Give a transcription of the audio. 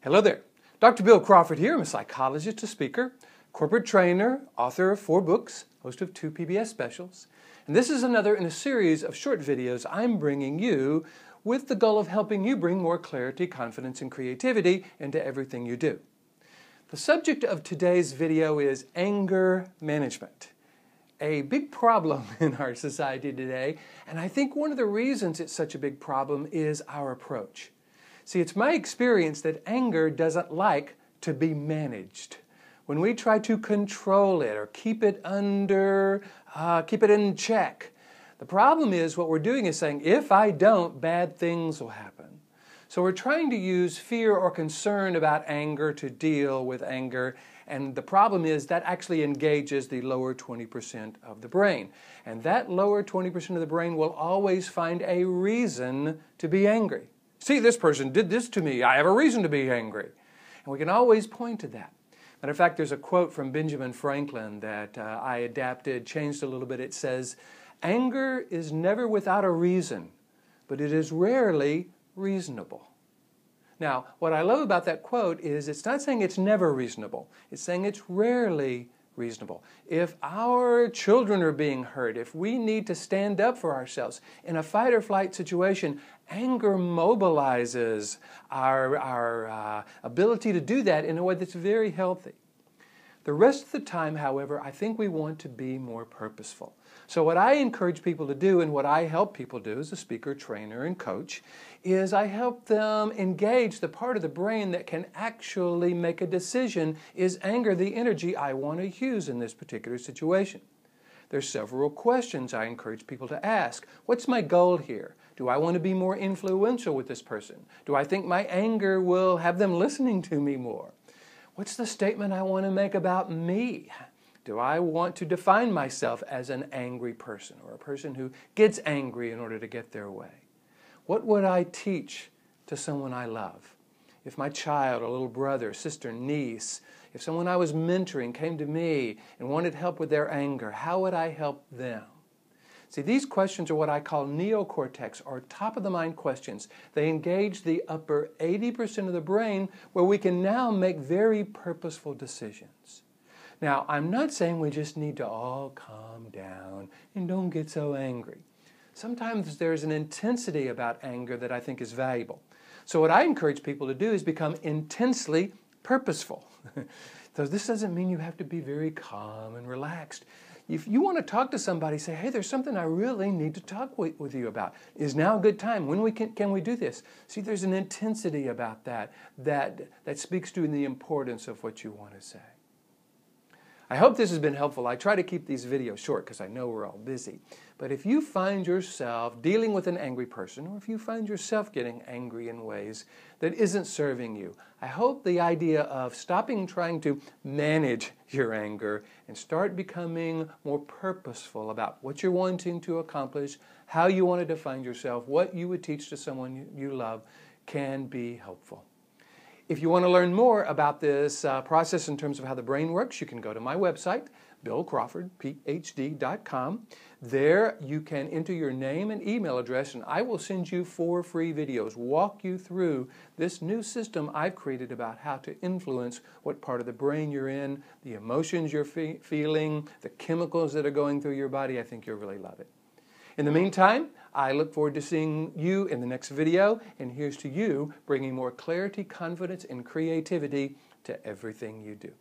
Hello there. Dr. Bill Crawford here. I'm a psychologist, a speaker, corporate trainer, author of 4 books, host of 2 PBS specials. And this is another in a series of short videos I'm bringing you with the goal of helping you bring more clarity, confidence, and creativity into everything you do. The subject of today's video is anger management. A big problem in our society today, and I think one of the reasons it's such a big problem is our approach. See, it's my experience that anger doesn't like to be managed. When we try to control it or keep it in check, the problem is what we're doing is saying, if I don't, bad things will happen. So we're trying to use fear or concern about anger to deal with anger, and the problem is that actually engages the lower 20% of the brain. And that lower 20% of the brain will always find a reason to be angry. See, this person did this to me. I have a reason to be angry. And we can always point to that. Matter of fact, there's a quote from Benjamin Franklin that I adapted, changed a little bit. It says, "Anger is never without a reason, but it is rarely reasonable." Now, what I love about that quote is it's not saying it's never reasonable. It's saying it's rarely reasonable. If our children are being hurt, if we need to stand up for ourselves in a fight or flight situation, anger mobilizes our ability to do that in a way that's very healthy. The rest of the time, however, I think we want to be more purposeful. So what I encourage people to do and what I help people do as a speaker, trainer, and coach is I help them engage the part of the brain that can actually make a decision. Is anger the energy I want to use in this particular situation? There's several questions I encourage people to ask. What's my goal here? Do I want to be more influential with this person? Do I think my anger will have them listening to me more? What's the statement I want to make about me? Do I want to define myself as an angry person or a person who gets angry in order to get their way? What would I teach to someone I love? If my child, a little brother, sister, niece, if someone I was mentoring came to me and wanted help with their anger, how would I help them? See, these questions are what I call neocortex, or top-of-the-mind questions. They engage the upper 80% of the brain where we can now make very purposeful decisions. Now, I'm not saying we just need to all calm down and don't get so angry. Sometimes there's an intensity about anger that I think is valuable. So what I encourage people to do is become intensely purposeful. So this doesn't mean you have to be very calm and relaxed. If you want to talk to somebody, say, hey, there's something I really need to talk with you about. Is now a good time? When can we do this? See, there's an intensity about that speaks to the importance of what you want to say. I hope this has been helpful. I try to keep these videos short because I know we're all busy. But if you find yourself dealing with an angry person, or if you find yourself getting angry in ways that isn't serving you, I hope the idea of stopping trying to manage your anger and start becoming more purposeful about what you're wanting to accomplish, how you want to define yourself, what you would teach to someone you love can be helpful. If you want to learn more about this process in terms of how the brain works, you can go to my website, billcrawfordphd.com. There you can enter your name and email address, and I will send you 4 free videos, walk you through this new system I've created about how to influence what part of the brain you're in, the emotions you're feeling, the chemicals that are going through your body. I think you'll really love it. In the meantime, I look forward to seeing you in the next video, and here's to you bringing more clarity, confidence, and creativity to everything you do.